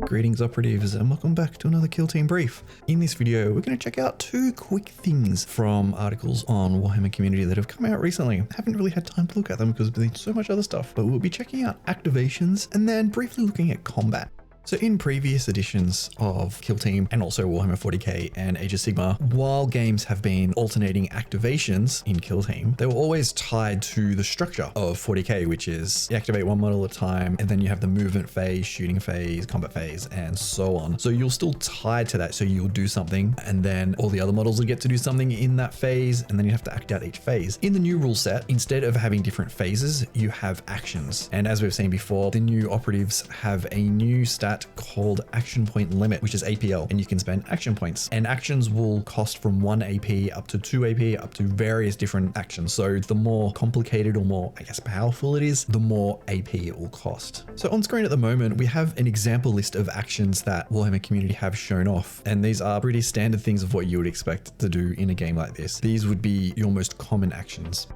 Greetings operatives and welcome back to another Kill Team Brief. In this video we're going to check out two quick things from articles on Warhammer community that have come out recently. I haven't really had time to look at them because there's so much other stuff, but we'll be checking out activations and then briefly looking at combat. So in previous editions of Kill Team and also Warhammer 40k and Age of Sigmar, while games have been alternating activations in Kill Team, they were always tied to the structure of 40k, which is you activate one model at a time, and then you have the movement phase, shooting phase, combat phase, and so on. So you'll still tie to that. So you'll do something, and then all the other models will get to do something in that phase, and then you have to act out each phase. In the new rule set, instead of having different phases, you have actions. And as we've seen before, the new operatives have a new stat called action point limit, which is APL, and you can spend action points, and actions will cost from 1 AP up to 2 AP up to various different actions. So the more complicated or more, I guess, powerful it is, the more AP it will cost. So on screen at the moment, we have an example list of actions that Warhammer community have shown off, and these are pretty standard things of what you would expect to do in a game like this. These would be your most common actions.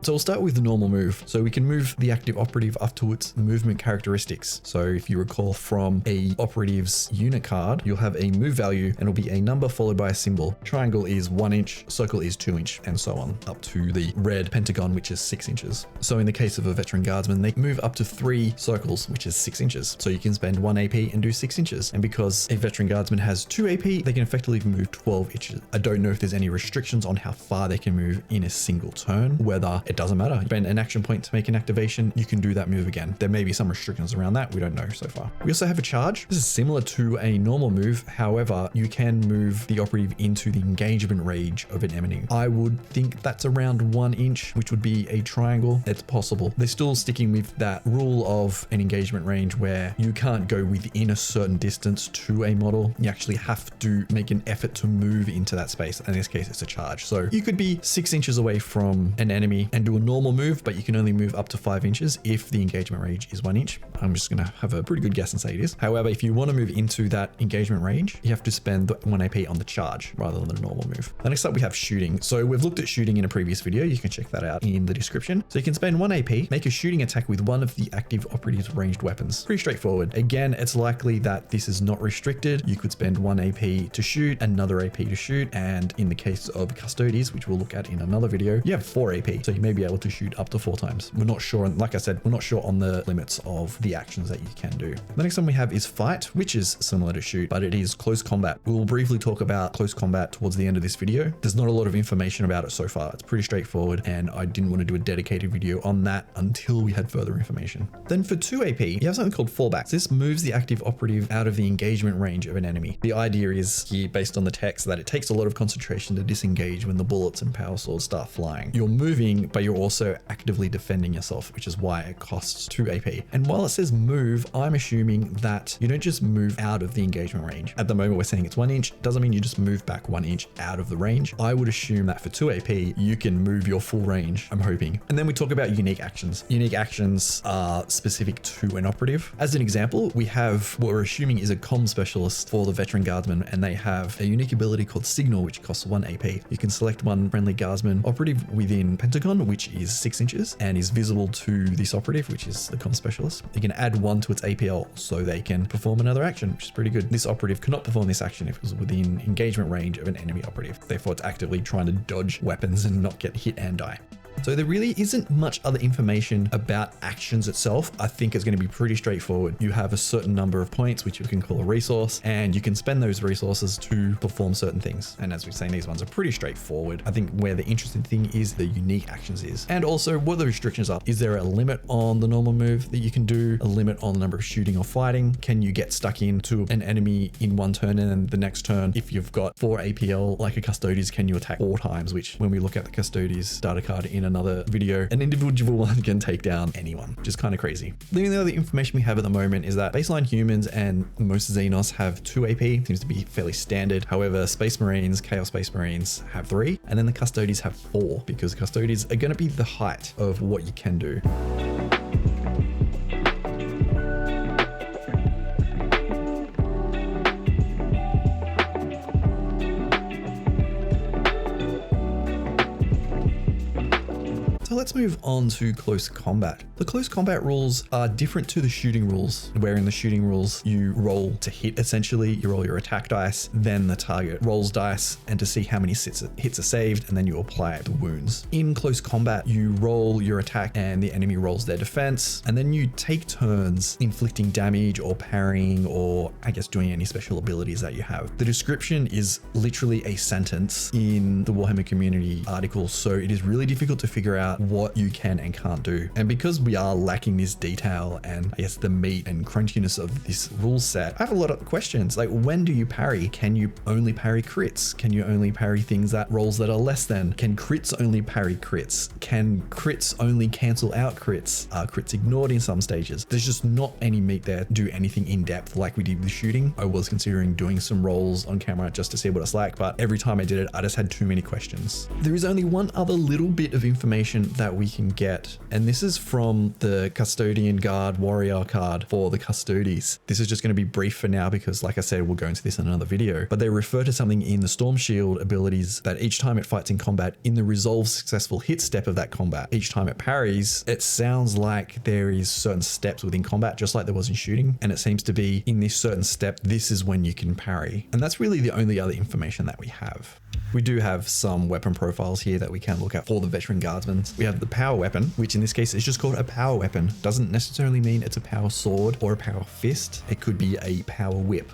So we'll start with the normal move. So we can move the active operative up to its movement characteristics. So if you recall from a operative's unit card, you'll have a move value and it'll be a number followed by a symbol. Triangle is 1 inch, circle is 2 inch, and so on, up to the red pentagon, which is 6 inches. So in the case of a veteran guardsman, they move up to 3 circles, which is 6 inches. So you can spend 1 AP and do 6 inches. And because a veteran guardsman has 2 AP, they can effectively move 12 inches. I don't know if there's any restrictions on how far they can move in a single turn, whether it doesn't matter. You spend an action point to make an activation, you can do that move again. There may be some restrictions around that, we don't know so far. We also have a charge. This is similar to a normal move, however, you can move the operative into the engagement range of an enemy. I would think that's around 1 inch, which would be a triangle. It's possible. They're still sticking with that rule of an engagement range where you can't go within a certain distance to a model. You actually have to make an effort to move into that space. In this case, it's a charge. So you could be 6 inches away from an enemy and do a normal move, but you can only move up to 5 inches if the engagement range is 1 inch. I'm just going to have a pretty good guess and say it is. However, if you want to move into that engagement range, you have to spend 1 AP on the charge rather than a normal move. Next up, we have shooting. So we've looked at shooting in a previous video. You can check that out in the description. So you can spend 1 AP, make a shooting attack with one of the active operative's ranged weapons. Pretty straightforward. Again, it's likely that this is not restricted. You could spend 1 AP to shoot, another AP to shoot, and in the case of custodies, which we'll look at in another video, you have 4 AP. So you may be able to shoot up to 4 times. We're not sure, and like I said, we're not sure on the limits of the actions that you can do. The next one we have is fight, which is similar to shoot, but it is close combat. We'll briefly talk about close combat towards the end of this video. There's not a lot of information about it so far. It's pretty straightforward, and I didn't want to do a dedicated video on that until we had further information. Then for 2 AP, you have something called Fallbacks. This moves the active operative out of the engagement range of an enemy. The idea is here, based on the text, that it takes a lot of concentration to disengage when the bullets and power swords start flying. You're moving, but you're also actively defending yourself, which is why it costs 2 AP. And while it says move, I'm assuming that you don't just move out of the engagement range. At the moment, we're saying it's 1 inch. Doesn't mean you just move back 1 inch out of the range. I would assume that for 2 AP, you can move your full range, I'm hoping. And then we talk about unique actions. Unique actions are specific to an operative. As an example, we have what we're assuming is a comm specialist for the veteran guardsman, and they have a unique ability called Signal, which costs 1 AP. You can select one friendly guardsman operative within Pentagon, which is 6 inches, and is visible to this operative, which is the comm specialist. You can add 1 to its APL so they can perform another action, which is pretty good. This operative cannot perform this action if it was within engagement range of an enemy operative. Therefore, it's actively trying to dodge weapons and not get hit and die. So there really isn't much other information about actions itself. I think it's going to be pretty straightforward. You have a certain number of points, which you can call a resource, and you can spend those resources to perform certain things. And as we've seen, these ones are pretty straightforward. I think where the interesting thing is the unique actions is, and also what the restrictions are. Is there a limit on the normal move that you can do? A limit on the number of shooting or fighting? Can you get stuck into an enemy in one turn and then the next turn, if you've got 4 APL like a Custodes, can you attack 4 times? Which when we look at the Custodes data card in another video, an individual one can take down anyone, which is kind of crazy. The only other information we have at the moment is that baseline humans and most Xenos have 2 AP, seems to be fairly standard. However, Space Marines, Chaos Space Marines have 3, and then the Custodes have 4, because Custodes are going to be the height of what you can do. let's move on to close combat. The close combat rules are different to the shooting rules, where in the shooting rules, you roll to hit essentially, you roll your attack dice, then the target rolls dice, and to see how many hits are saved, and then you apply the wounds. In close combat, you roll your attack and the enemy rolls their defense, and then you take turns inflicting damage or parrying or I guess doing any special abilities that you have. The description is literally a sentence in the Warhammer community article, so it is really difficult to figure out what you can and can't do. And because we are lacking this detail and I guess the meat and crunchiness of this rule set, I have a lot of questions. Like, when do you parry? Can you only parry crits? Can you only parry things that rolls that are less than? Can crits only parry crits? Can crits only cancel out crits? Are crits ignored in some stages? There's just not any meat there to do anything in depth like we did with shooting. I was considering doing some rolls on camera just to see what it's like, but every time I did it, I just had too many questions. There is only one other little bit of information that we can get, and this is from the Custodian Guard Warrior card for the Custodes. This is just going to be brief for now because, like I said, we'll go into this in another video, but they refer to something in the Storm Shield abilities that each time it fights in combat, in the resolve successful hit step of that combat, each time it parries, it sounds like there is certain steps within combat, just like there was in shooting, and it seems to be in this certain step, this is when you can parry. And that's really the only other information that we have. We do have some weapon profiles here that we can look at for the veteran guardsmen. We have the power weapon, which in this case is just called a power weapon. Doesn't necessarily mean it's a power sword or a power fist. It could be a power whip.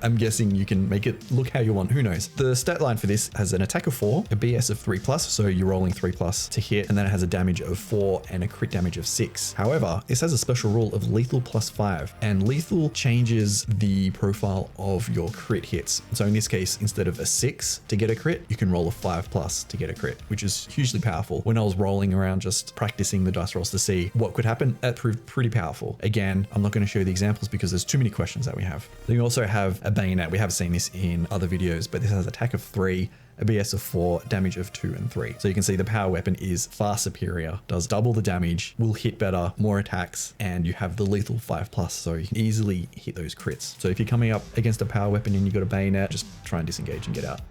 I'm guessing you can make it look how you want, who knows. The stat line for this has an attack of 4, a BS of 3+, so you're rolling 3+ to hit, and then it has a damage of 4 and a crit damage of 6. However, this has a special rule of lethal +5, and lethal changes the profile of your crit hits. So in this case, instead of a 6 to get a crit, you can roll a 5+ to get a crit, which is hugely powerful. When I was rolling around just practicing the dice rolls to see what could happen, that proved pretty powerful. Again, I'm not going to show the examples because there's too many questions that we have. Then you also have a Bayonet. We have seen this in other videos, but this has attack of 3, a BS of 4, damage of 2 and 3. So you can see the power weapon is far superior, does double the damage, will hit better, more attacks, and you have the lethal 5+, so you can easily hit those crits. So if you're coming up against a power weapon and you've got a Bayonet, just try and disengage and get out.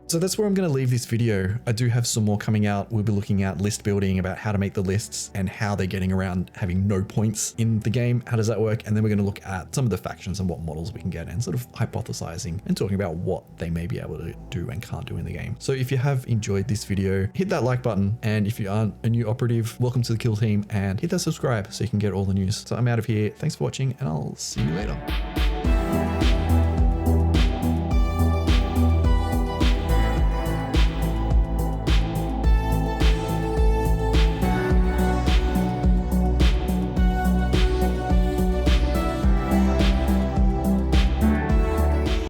So that's where I'm going to leave this video. I do have some more coming out. We'll be looking at list building, about how to make the lists and how they're getting around having no points in the game. How does that work? And then we're going to look at some of the factions and what models we can get and sort of hypothesizing and talking about what they may be able to do and can't do in the game. So if you have enjoyed this video, hit that like button. And if you aren't a new operative, welcome to the kill team and hit that subscribe so you can get all the news. So I'm out of here. Thanks for watching and I'll see you later.